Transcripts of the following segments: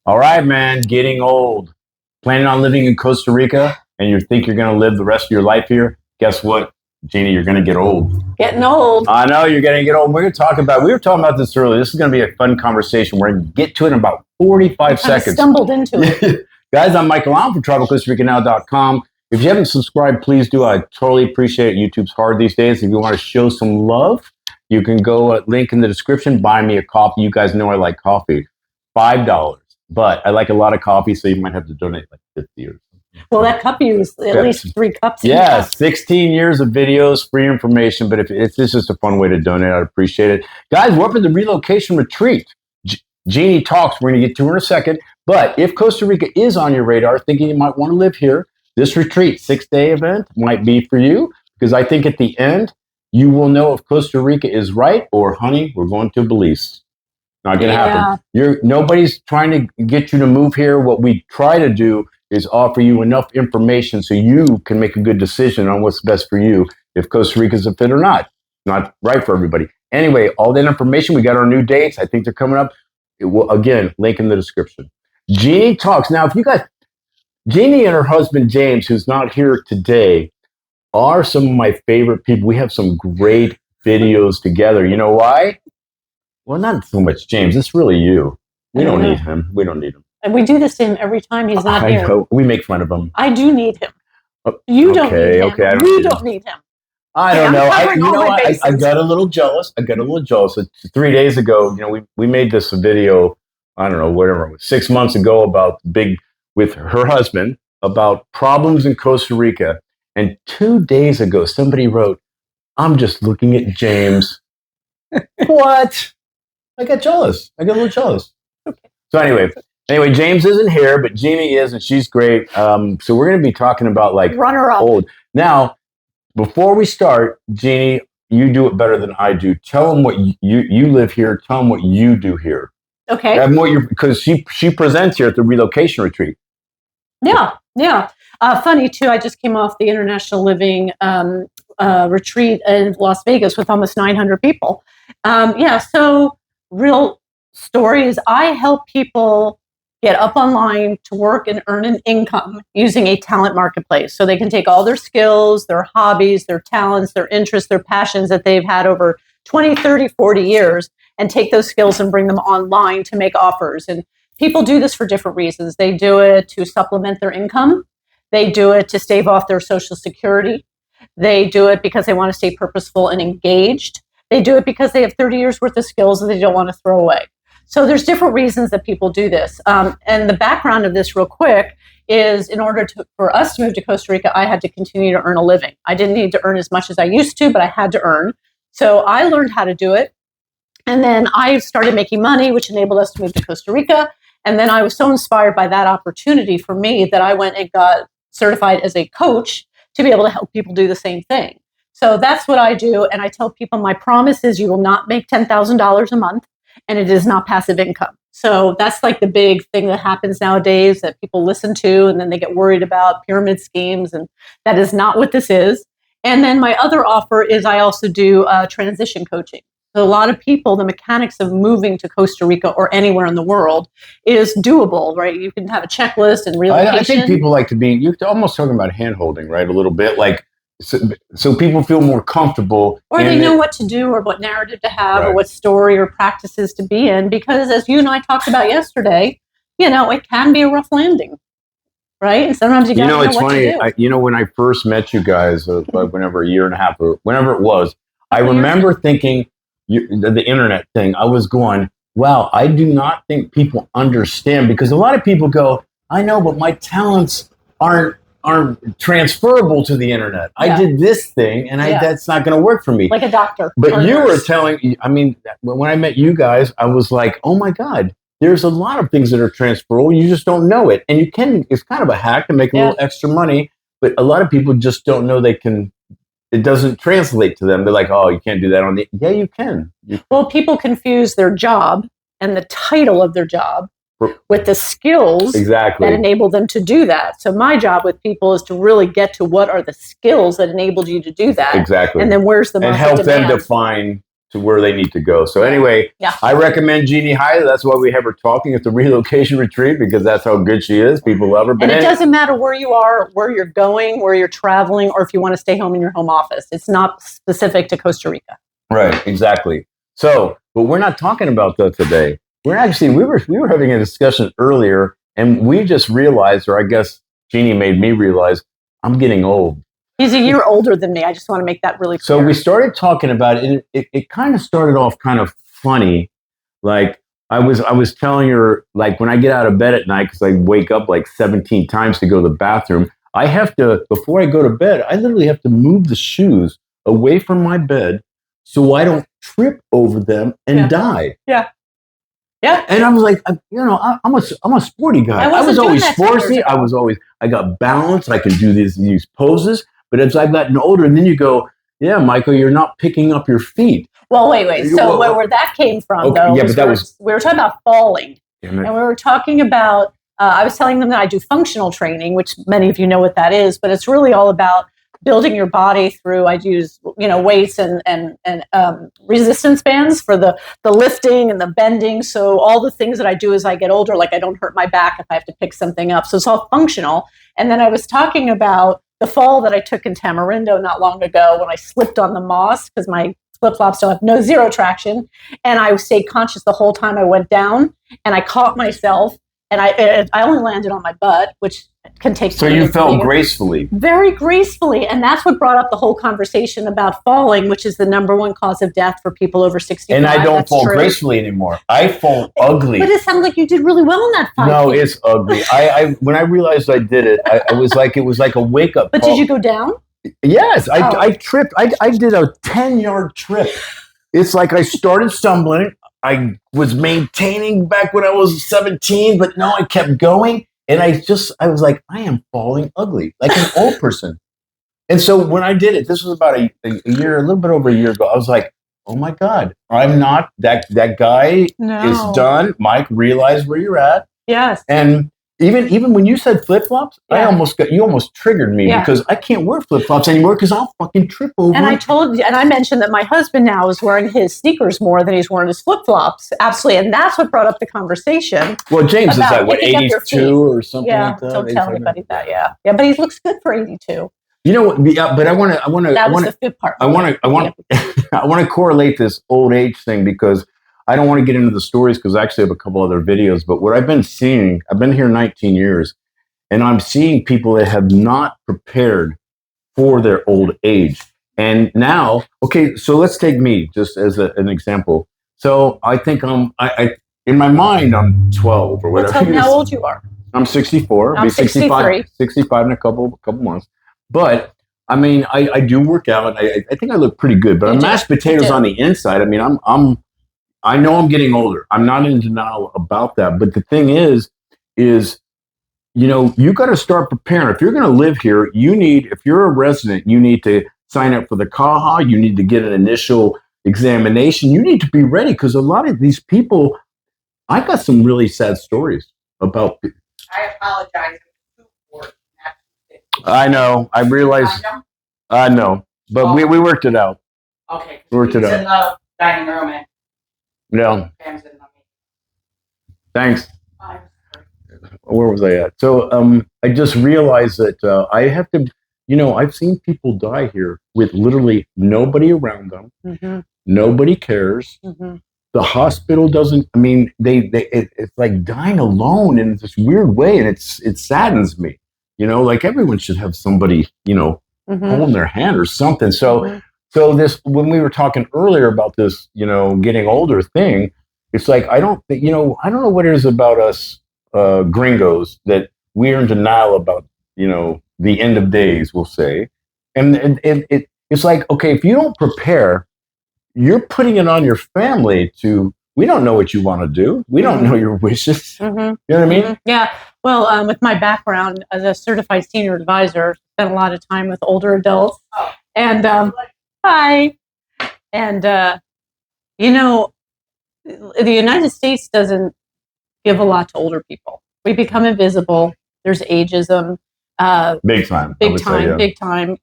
All right, man, getting old. Planning on living in Costa Rica and you think you're going to live the rest of your life here? Guess what, Jeannie? You're going to get old. Getting old. I know you're going to get old. We were talking about this earlier. This is going to be a fun conversation. We're going to get to it in about 45 seconds. Stumbled into it. Guys, I'm Michael Allen from TravelCostaRicaNow.com. If you haven't subscribed, please do. I totally appreciate it. YouTube's hard these days. If you want to show some love, you can go link in the description. Buy me a coffee. You guys know I like coffee. $5. But I like a lot of coffee, so you might have to donate like 50 or something. Well, that cup is at least 3 cups. Yeah, 16 years of videos, free information. But if it's just a fun way to donate, I'd appreciate it. Guys, we're up at the relocation retreat. Jeannie talks. We're going to get to her in a second. But if Costa Rica is on your radar, thinking you might want to live here, this retreat, 6-day event, might be for you. Because I think at the end, you will know if Costa Rica is right or, honey, we're going to Belize. Not going to happen. Nobody's trying to get you to move here. What we try to do is offer you enough information so you can make a good decision on what's best for you, if Costa Rica is a fit or not. Not right for everybody. Anyway, all that information, we got our new dates. I think they're coming up. It will, again, link in the description. Jeannie talks. Now, if you guys, Jeannie and her husband, James, who's not here today, are some of my favorite people. We have some great videos together. You know why? Well, not so much James. It's really you. We don't need him. We don't need him. And we do this to him every time he's not here. Know. We make fun of him. I do need him. You don't need him. Okay, we don't need him. I don't know. I got a little jealous. So 3 days ago, we made this video, I don't know, whatever it was, 6 months ago with her husband about problems in Costa Rica. And 2 days ago, somebody wrote, I'm just looking at James. What? I got jealous. I got a little jealous. Okay. So anyway, James isn't here, but Jeannie is, and she's great. So we're going to be talking about runner-up. Old. Now, before we start, Jeannie, you do it better than I do. Tell them what you live here. Tell them what you do here. Okay. Because she presents here at the relocation retreat. Yeah. Funny too. I just came off the International Living retreat in Las Vegas with almost 900 people. So real stories. I help people get up online to work and earn an income using a talent marketplace. So they can take all their skills, their hobbies, their talents, their interests, their passions that they've had over 20, 30, 40 years and take those skills and bring them online to make offers. And people do this for different reasons. They do it to supplement their income. They do it to stave off their Social Security. They do it because they want to stay purposeful and engaged. They do it because they have 30 years worth of skills that they don't want to throw away. So there's different reasons that people do this. And the background of this real quick is in order for us to move to Costa Rica, I had to continue to earn a living. I didn't need to earn as much as I used to, but I had to earn. So I learned how to do it. And then I started making money, which enabled us to move to Costa Rica. And then I was so inspired by that opportunity for me that I went and got certified as a coach to be able to help people do the same thing. So that's what I do. And I tell people my promise is you will not make $10,000 a month and it is not passive income. So that's like the big thing that happens nowadays that people listen to and then they get worried about pyramid schemes. And that is not what this is. And then my other offer is I also do transition coaching. So a lot of people, the mechanics of moving to Costa Rica or anywhere in the world is doable, right? You can have a checklist and relocation. I think people like to be, you're almost talking about hand-holding, right? A little bit so people feel more comfortable. Or they know what to do or what narrative to have or what story or practices to be in. Because as you and I talked about yesterday, it can be a rough landing, right? And sometimes you got to know it's what funny. to do. When I first met you guys, whenever a year and a half or whenever it was, I remember thinking the internet thing. I was going, wow, I do not think people understand because a lot of people go, I know, but my talents aren't transferable to the internet. I did this thing and that's not going to work for me. Like a doctor. But you were telling, when I met you guys, I was like, oh my God, there's a lot of things that are transferable. You just don't know it. And it's kind of a hack to make a little extra money, but a lot of people just don't know it doesn't translate to them. They're like, oh, you can't do that you can. Well, people confuse their job and the title of their job with the skills that enable them to do that. So my job with people is to really get to what are the skills that enabled you to do that. Exactly. And then where's the market and help demand. them define to where they need to go. So anyway, I recommend Jeannie highly. That's why we have her talking at the relocation retreat, because that's how good she is. People love her. But it doesn't matter where you are, where you're going, where you're traveling, or if you want to stay home in your home office. It's not specific to Costa Rica. Right, exactly. So, but we're not talking about that today. We were having a discussion earlier, and we just realized, or I guess Jeannie made me realize, I'm getting old. He's a year older than me. I just want to make that really clear. So we started talking about it, and it kind of started off kind of funny. Like I was telling her, like when I get out of bed at night, because I wake up like 17 times to go to the bathroom, I have to, before I go to bed, I literally have to move the shoes away from my bed so I don't trip over them and die. Yeah. Yeah. And I was like, I'm a sporty guy. I was always sporty. I got balance. I can do these poses. But as I've gotten older, and then you go, yeah, Michael, you're not picking up your feet. Well, wait. So where that came from, though, yeah, but we were talking about falling. And we were talking about, I was telling them that I do functional training, which many of you know what that is, but it's really all about building your body through, I use, weights and resistance bands for the lifting and the bending. So all the things that I do as I get older, like I don't hurt my back if I have to pick something up. So it's all functional. And then I was talking about the fall that I took in Tamarindo not long ago when I slipped on the moss because my flip-flops don't have zero traction. And I stayed conscious the whole time I went down, and I caught myself, and I only landed on my butt, which can take. So you fell gracefully. Very gracefully. And that's what brought up the whole conversation about falling, which is the number one cause of death for people over 65. And I don't fall gracefully anymore. I fall ugly. But it sounds like you did really well in that fight. No, it's ugly. I when I realized I did it, it was like a wake-up call. But did you go down? Yes. I tripped. I ddid a 10-yard trip. It's like I started stumbling. I was maintaining back when I was 17, but no, I kept going. And I was like, I am falling ugly, like an old person. And so when I did it, this was about a year, a little bit over a year ago, I was like, oh my God, I'm not, that guy is done. Mike, realize where you're at. Yes. And even when you said flip-flops, you almost triggered me because I can't wear flip-flops anymore because I'll fucking trip over. And I mentioned that my husband now is wearing his sneakers more than he's wearing his flip-flops. Absolutely. And that's what brought up the conversation. Well, James is that, 82 or something like that? Don't tell anybody that, Yeah, but he looks good for 82. You know what? Yeah, but I want to. That was the good part. I want to correlate this old age thing because I don't want to get into the stories because I actually have a couple other videos. But what I've been seeing, I've been here 19 years, and I'm seeing people that have not prepared for their old age. And now, okay, so let's take me just as an example. So I think in my mind, I'm 12 or whatever. Tell me how old you are. I'm 64. I'm 63. 65 in a couple months. But I mean, I do work out. I think I look pretty good. But I'm mashed potatoes on the inside. I mean, I know I'm getting older. I'm not in denial about that. But the thing is, you got to start preparing. If you're going to live here, if you're a resident, you need to sign up for the CAHA. You need to get an initial examination. You need to be ready because a lot of these people, I got some really sad stories about. I apologize. I know. I realized. I know. But we worked it out. Okay. We worked it out. In the dining room. Yeah. Thanks. Where was I at? So I just realized that I have to, I've seen people die here with literally nobody around them. Mm-hmm. Nobody cares. Mm-hmm. The hospital doesn't, it's like dying alone in this weird way. And it saddens me, like everyone should have somebody, holding their hand or something. So, So when we were talking earlier about this, getting older thing, it's like, I don't know what it is about us gringos that we're in denial about, the end of days, we'll say. And it's like, okay, if you don't prepare, you're putting it on your family we don't know what you want to do. We don't know your wishes. Mm-hmm. You know what I mean? Yeah. Well, with my background as a certified senior advisor, spent a lot of time with older adults. And hi. And, the United States doesn't give a lot to older people. We become invisible. There's ageism. Big time. Big time.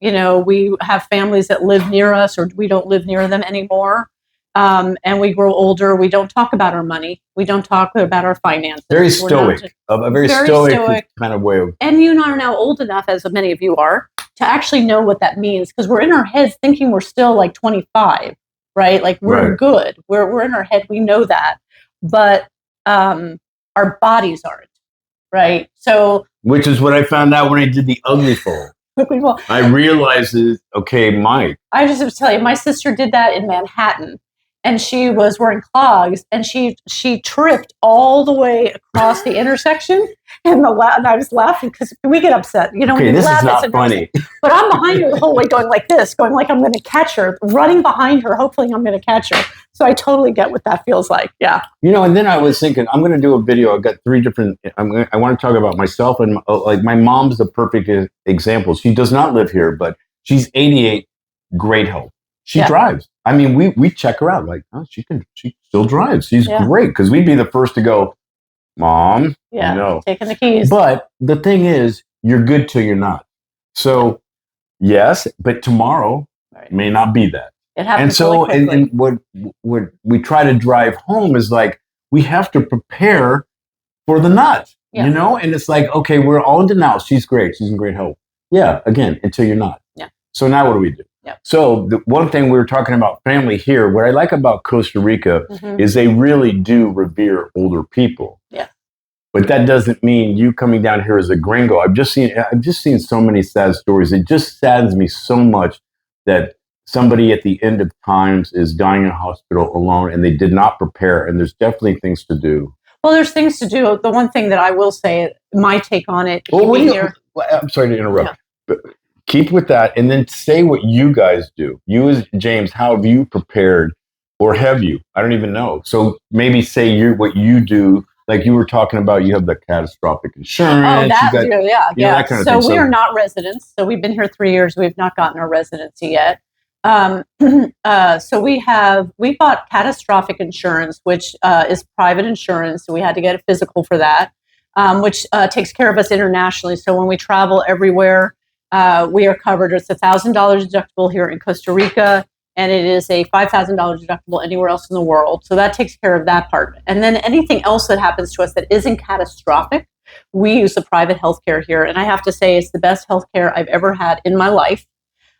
We have families that live near us or we don't live near them anymore. and we grow older. We don't talk about our money. We don't talk about our finances. Very stoic, a very stoic kind of way of. And you and I are now old enough, as many of you are, to actually know what that means, because we're in our heads thinking we're still like 25, right? Like we're good. We're in our head. We know that, but our bodies aren't, right? So, which is what I found out when I did the ugly fold. I realized that, okay, Mike. I just have to tell you, my sister did that in Manhattan, and she was wearing clogs, and she tripped all the way across the intersection, and I was laughing because we get upset. You know, okay, when this laugh, is not funny. But I'm behind her the whole way, going like this, going like I'm going to catch her, running behind her, hopefully I'm going to catch her. So I totally get what that feels like. Yeah. You know, and then I was thinking, I'm going to do a video. I've got 3 different. I want to talk about myself, and like my mom's the perfect example. She does not live here, but she's 88, great health. She drives. I mean, we check her out like, oh, she still drives. She's great, because we'd be the first to go, Mom, no, taking the keys. But the thing is, you're good till you're not. So yes, but tomorrow may not be that. It happens. And so, and what we try to drive home is like, we have to prepare for the not, you know? And it's like, okay, we're all in denial. She's great. She's in great health. Yeah, again, until you're not. Yeah. So now what do we do? Yeah. So the one thing we were talking about family here, what I like about Costa Rica is they really do revere older people. Yeah. But that doesn't mean you coming down here as a gringo. I've just seen so many sad stories. It just saddens me so much that somebody at the end of times is dying in a hospital alone, and they did not prepare. And there's definitely things to do. Well, there's things to do. The one thing that I will say, my take on it. Well, I'm sorry to interrupt. But keep with that, and then say what you guys do. You as James, how have you prepared, or have you? I don't even know. So maybe say what you do. Like you were talking about, you have the catastrophic insurance. Oh, that, you got, yeah. That kind of thing. So we are not residents. So we've been here 3 years. We've not gotten our residency yet. So we bought catastrophic insurance, which is private insurance. So we had to get a physical for that, which takes care of us internationally. So when we travel everywhere, we are covered. It's $1,000 deductible here in Costa Rica, and it is a $5,000 deductible anywhere else in the world. So that takes care of that part. And then anything else that happens to us that isn't catastrophic, we use the private healthcare here. And I have to say, it's the best healthcare I've ever had in my life.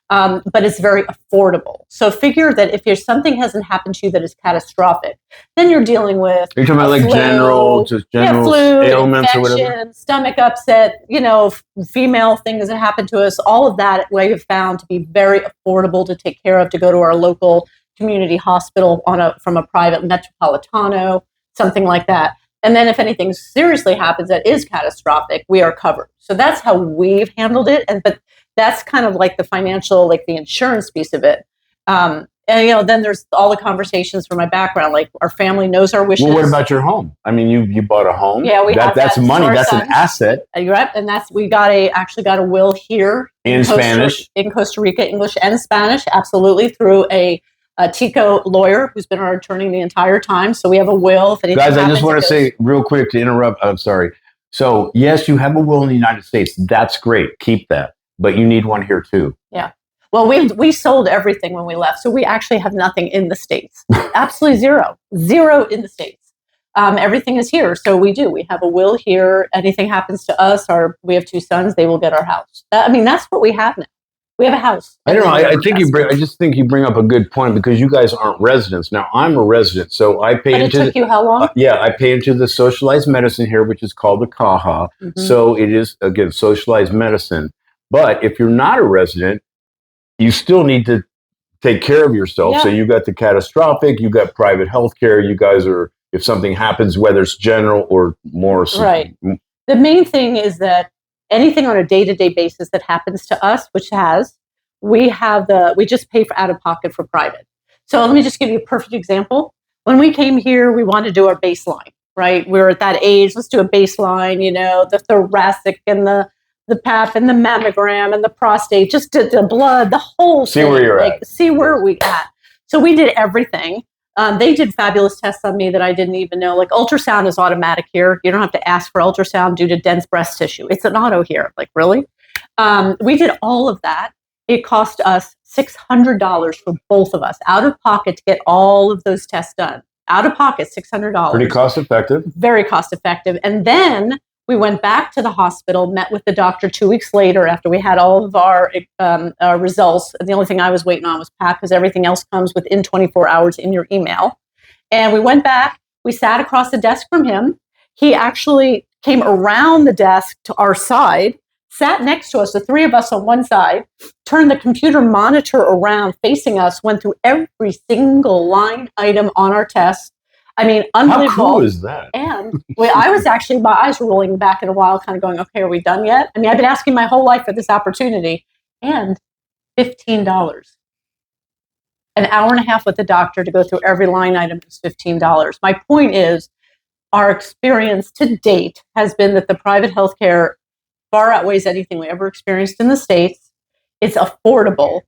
But it's very affordable. So figure that if something hasn't happened to you that is catastrophic, then you're dealing with you're talking about like general flu, ailments or whatever, stomach upset, female things that happen to us. All of that we have found to be very affordable to take care of. To go to our local community hospital from a private Metropolitano, something like that. And then if anything seriously happens that is catastrophic, we are covered. So that's how we've handled it. But that's kind of like the financial, like the insurance piece of it. And, then there's all the conversations from my background, like our family knows our wishes. Well, what about your home? I mean, you bought a home. Yeah, that's money. That's an asset. You're right. And we actually got a will here. In Spanish. In Costa Rica, English and Spanish, absolutely, through a Tico lawyer who's been our attorney the entire time. So we have a will. If anything Guys, I just want to say real quick to interrupt. I'm sorry. So yes, you have a will in the United States. That's great. Keep that. But you need one here too. Yeah. Well, we sold everything when we left. So we actually have nothing in the States. Absolutely zero. Zero in the States. Everything is here. So we have a will here. Anything happens to us, we have 2 sons, they will get our house. That's what we have now. We have a house. I don't know. I just think you bring up a good point, because you guys aren't residents. Now, I'm a resident, so I pay into. It took you how long? I pay into the socialized medicine here, which is called the CAHA. Mm-hmm. So it is, again, socialized medicine. But if you're not a resident, you still need to take care of yourself. Yeah. So you got the catastrophic, you got private health care. You guys are, if something happens, whether it's general or more. Right. The main thing is that anything on a day-to-day basis that happens to us, we just pay for out of pocket for private. So let me just give you a perfect example. When we came here, we wanted to do our baseline, right? We were at that age. Let's do a baseline, the thoracic and the PAP and the mammogram and the prostate, just the blood, the whole thing. See where you're at. See where we at. So we did everything. They did fabulous tests on me that I didn't even know. Like ultrasound is automatic here. You don't have to ask for ultrasound due to dense breast tissue. It's an auto here. Like, really? We did all of that. It cost us $600 for both of us out of pocket to get all of those tests done. Out of pocket, $600. Pretty cost effective. Very cost effective. And then we went back to the hospital, met with the doctor 2 weeks later after we had all of our results. The only thing I was waiting on was PAP, because everything else comes within 24 hours in your email. And we went back. We sat across the desk from him. He actually came around the desk to our side, sat next to us, the three of us on one side, turned the computer monitor around facing us, went through every single line item on our test. I mean, unbelievable. How cool is that? And I was actually, my eyes were rolling back in a while, kind of going, okay, are we done yet? I mean, I've been asking my whole life for this opportunity. And $15. An hour and a half with the doctor to go through every line item is $15. My point is, our experience to date has been that the private healthcare far outweighs anything we ever experienced in the States. It's affordable.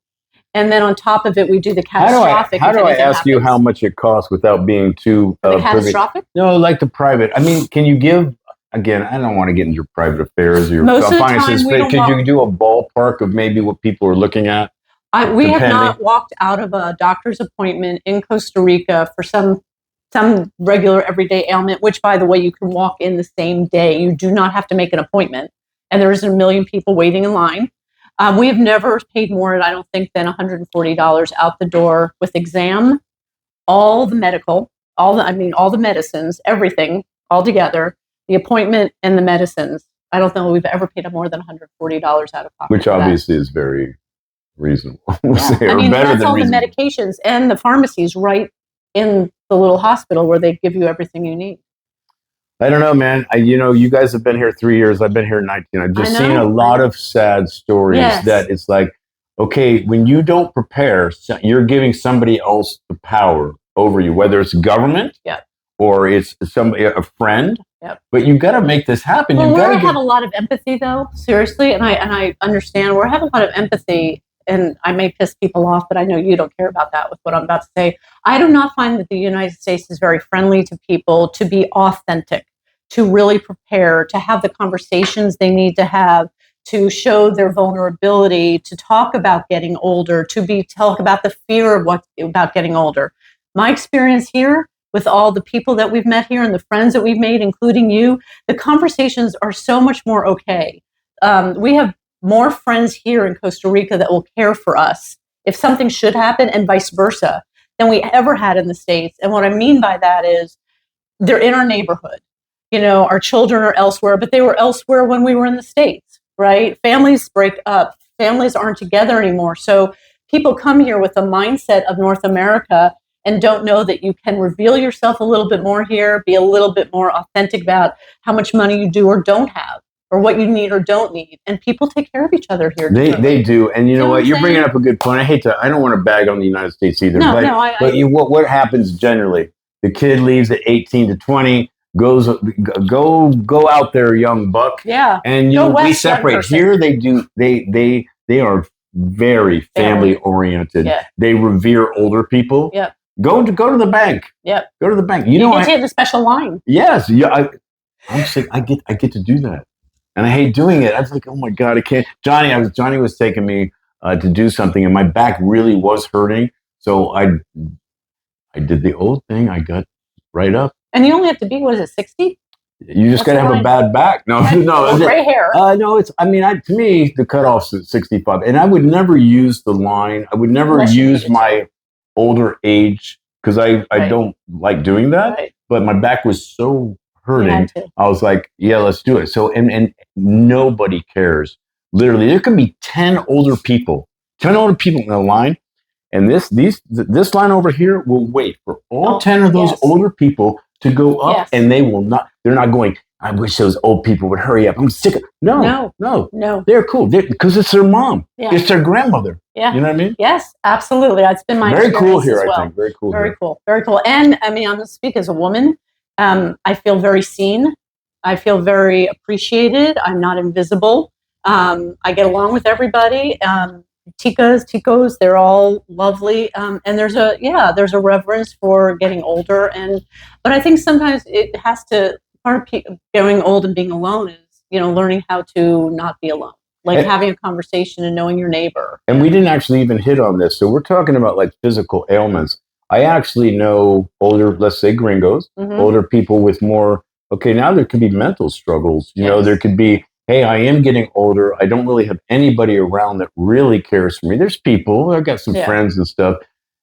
And then on top of it, we do the catastrophic. How do I ask you how much it costs without being too catastrophic? No, like the private. I mean, can you give, again, I don't want to get into your private affairs or your finances. Could you do a ballpark of maybe what people are looking at? We have not walked out of a doctor's appointment in Costa Rica for some regular everyday ailment, which, by the way, you can walk in the same day. You do not have to make an appointment. And there isn't a million people waiting in line. We have never paid more, I don't think, than $140 out the door with exam, all the medical, all the medicines, everything all together, the appointment and the medicines. I don't know we've ever paid more than $140 out of pocket. Which obviously is very reasonable. Yeah. That's all the medications and the pharmacies right in the little hospital where they give you everything you need. I don't know, man. You guys have been here 3 years. I've been here 19. I've just seen a lot of sad stories that it's like, okay, when you don't prepare, you're giving somebody else the power over you, whether it's government or it's a friend. Yep. But you've got to make this happen. Well, we have a lot of empathy, though, seriously. And I understand we have a lot of empathy. And I may piss people off, but I know you don't care about that with what I'm about to say. I do not find that the United States is very friendly to people to be authentic, to really prepare, to have the conversations they need to have, to show their vulnerability, to talk about getting older, talk about the fear of about getting older. My experience here with all the people that we've met here and the friends that we've made, including you, the conversations are so much more okay. We have more friends here in Costa Rica that will care for us if something should happen, and vice versa, than we ever had in the States. And what I mean by that is they're in our neighborhood. Our children are elsewhere, but they were elsewhere when we were in the States, right? Families break up. Families aren't together anymore. So people come here with a mindset of North America and don't know that you can reveal yourself a little bit more here, be a little bit more authentic about how much money you do or don't have, or what you need or don't need. And people take care of each other here. They do. And you know what? You're bringing up a good point. I don't want to bag on the United States either. What happens generally? The kid leaves at 18 to 20, go out there, young buck. Yeah. And we separate. Here they are very family oriented. Yeah. They revere older people. Yep. Go to the bank. Yep. Go to the bank. You get to have the special line. Yes. Yeah. I'm sick. I get to do that. And I hate doing it. I was like, oh my God, I can't. Johnny was taking me to do something, and my back really was hurting. So I did the old thing. I got right up. And you only have to be, 60? You just got to have a bad back. No. Gray hair. No, to me, the cutoff's at 65. And I would never use the line. I would never use my older age because I don't like doing that. Right. But my back was so hurting. I was like, yeah, let's do it. So, and nobody cares. Literally, there can be 10 older people in the line. And this line over here will wait for all 10 of those older people to go up, and they're not going, I wish those old people would hurry up. I'm sick of No. They're cool. Because it's their mom. Yeah. It's their grandmother. Yeah. You know what I mean? Yes, absolutely. That's been my experience. Very cool here, well. I think. Very cool. Very cool. Very cool. And I mean, I'm going to speak as a woman. I feel very seen. I feel very appreciated. I'm not invisible. I get along with everybody. Ticos, they're all lovely. And there's a reverence for getting older. But I think sometimes it has to, part of going old and being alone is, learning how to not be alone. like And- having a conversation and knowing your neighbor. And we didn't actually even hit on this. So we're talking about like physical ailments. I actually know older, let's say gringos, Mhm. older people with more, okay, now there could be mental struggles. You know, Yes. there could be, hey, I am getting older. I don't really have anybody around that really cares for me. There's people, I've got some Yeah. friends and stuff.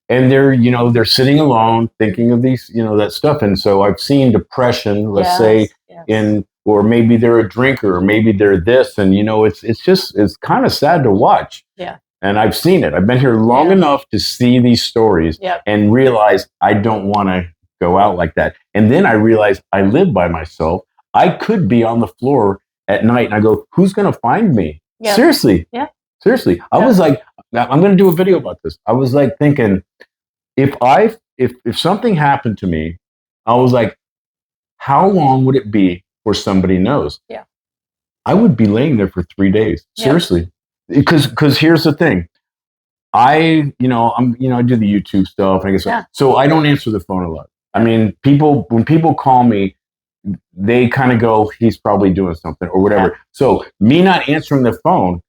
And they're, you know, they're sitting alone thinking of these, you know, that stuff. And so I've seen depression, let's say, Yes. or maybe they're a drinker, or maybe they're this. And, you know, it's kind of sad to watch. Yeah. And I've seen it. I've been here long Yeah. enough to see these stories Yep. and realize I don't want to go out like that. And then I realized I live by myself. I could be on the floor at night and I go, who's going to find me? Yep. Seriously. Yeah. Seriously. I was like, I'm going to do a video about this. I was like thinking, if something happened to me, I was like, how long would it be before somebody knows? Yeah. I would be laying there for 3 days. Yeah. Seriously. Because here's the thing. I do the YouTube stuff. And I guess so I don't answer the phone a lot. I mean, when people call me, they kind of go, he's probably doing something or whatever. Yeah. So me not answering the phone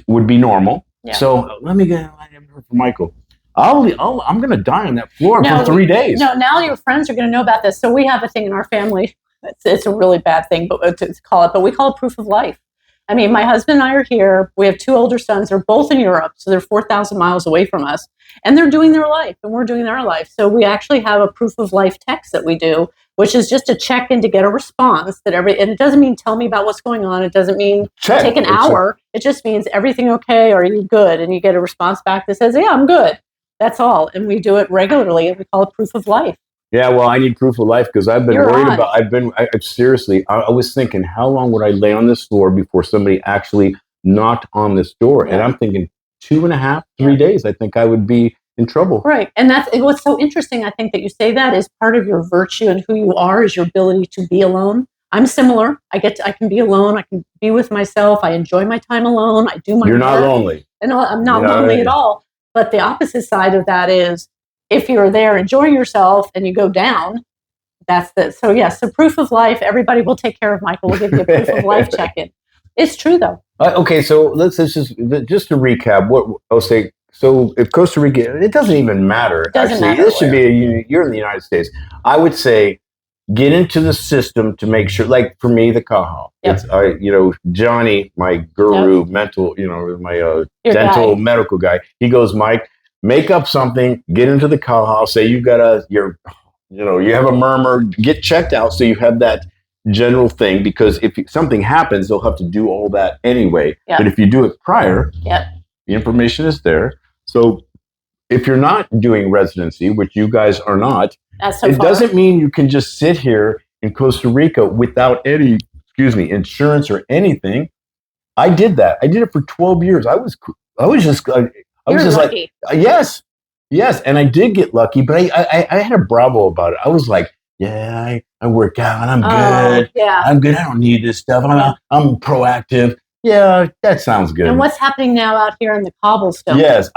would be normal. Yeah. So let me get a number for Michael. I'm going to die on that floor for 3 days. No, now your friends are going to know about this. So we have a thing in our family. It's a really bad thing, but to call it. But we call it proof of life. I mean, my husband and I are here. We have 2 older sons. They're both in Europe, so they're 4,000 miles away from us, and they're doing their life, and we're doing our life. So we actually have a proof of life text that we do, which is just a check-in to get a response and it doesn't mean tell me about what's going on. It doesn't mean take an hour. It just means everything okay? Or are you good? And you get a response back that says, yeah, I'm good. That's all. And we do it regularly, and we call it proof of life. Yeah, well, I need proof of life because I've been worried about. Seriously, I was thinking, how long would I lay on this floor before somebody actually knocked on this door? Yeah. And I'm thinking 2.5, 3 days. I think I would be in trouble. Right, and that's what's so interesting. I think that you say that is part of your virtue and who you are is your ability to be alone. I'm similar. I can be alone. I can be with myself. I enjoy my time alone. I do my. You're not lonely. And I'm not lonely at all. But the opposite side of that is, if you're there enjoying yourself and you go down, that's the. So yes, so proof of life. Everybody will take care of Michael. We'll give you a proof of life check-in. It's true though. Okay, so let's just to recap. What I'll say. So if Costa Rica, it doesn't even matter. Doesn't matter this should be you're in the United States. I would say get into the system to make sure. Like for me, the Caja. Yep. It's Johnny, my guru, mental, my dental medical guy. He goes, Mike, make up something, get into the Caja. Say you have a murmur, get checked out, so you have that general thing. Because if something happens, they'll have to do all that anyway. Yep. But if you do it prior, the information is there. So if you're not doing residency, which you guys are not, doesn't mean you can just sit here in Costa Rica without any, insurance or anything. I did that. I did it for 12 years. I was just lucky. like, yes. And I did get lucky, but I had a bravo about it. I was like, yeah, I work out. I'm good. Yeah. I'm good. I don't need this stuff. I'm proactive. Yeah, that sounds good. And what's happening now out here in the cobblestone? Yes,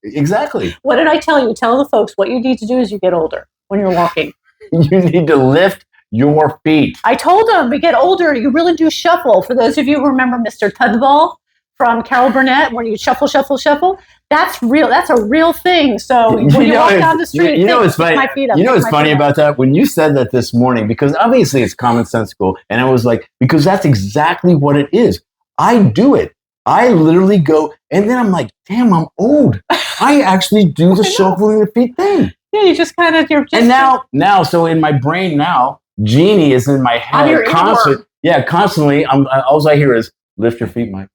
exactly. What did I tell you? Tell the folks what you need to do as you get older when you're walking. You need to lift your feet. I told them, we get older, you really do shuffle. For those of you who remember Mr. Tudball from Carol Burnett, where you shuffle, shuffle, shuffle, that's real. That's a real thing. So when you walk down the street, it's funny. My feet up, what's funny about that? When you said that this morning, because obviously it's commonsensical, and I was like, because that's exactly what it is. I do it. I literally go, and then I'm like, damn, I'm old. I actually do the shuffling the feet thing. Yeah, you just kind of, and now, so in my brain now, Jeannie is in my head constantly. All I hear is, lift your feet, Mike.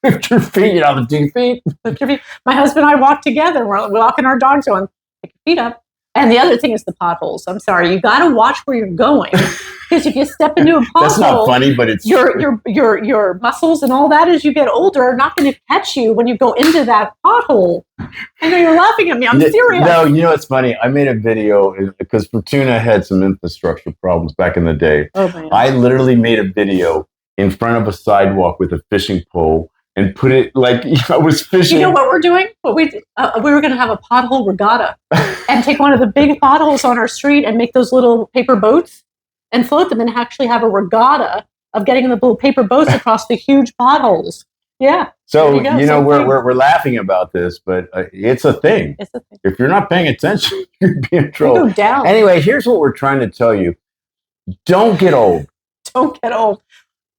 Lift your feet, the 2 feet. Lift your feet. My husband and I walk together. We're walking our dogs on. Pick your feet up. And the other thing is the potholes. I'm sorry, you got to watch where you're going, because if you step into a pothole, that's not funny, but it's your muscles and all that as you get older are not going to catch you when you go into that pothole. I know you're laughing at me. I'm serious. No, it's funny. I made a video because Fortuna had some infrastructure problems back in the day. Oh man! I literally made a video in front of a sidewalk with a fishing pole. And put it like I was fishing. You know what we're doing? We were going to have a pothole regatta and take one of the big potholes on our street and make those little paper boats and float them, and actually have a regatta of getting the little paper boats across the huge potholes. Yeah. So, There you go, you know, same thing. we're laughing about this, but it's a thing. It's a thing. If you're not paying attention, you're being You trouble. go down. Anyway, here's what we're trying to tell you. Don't get old. Don't get old.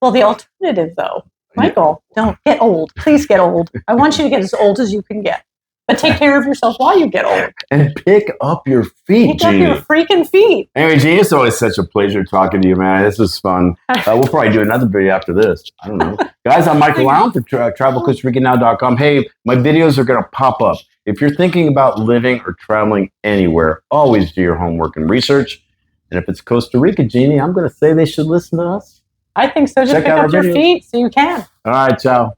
Well, the alternative, though, Michael, don't get old. Please get old. I want you to get as old as you can get. But take care of yourself while you get old. And pick up your feet, Pick up Jeannie. your freaking feet. Anyway, Jeannie, it's always such a pleasure talking to you, man. This was fun. We'll probably do another video after this. I don't know. Guys, I'm Michael Allen for TravelCostaRicaNow.com. Hey, my videos are going to pop up. If you're thinking about living or traveling anywhere, always do your homework and research. And if it's Costa Rica, Jeannie, I'm going to say they should listen to us. I think so. Just Check pick out up our your videos. feet so you can. All right, ciao.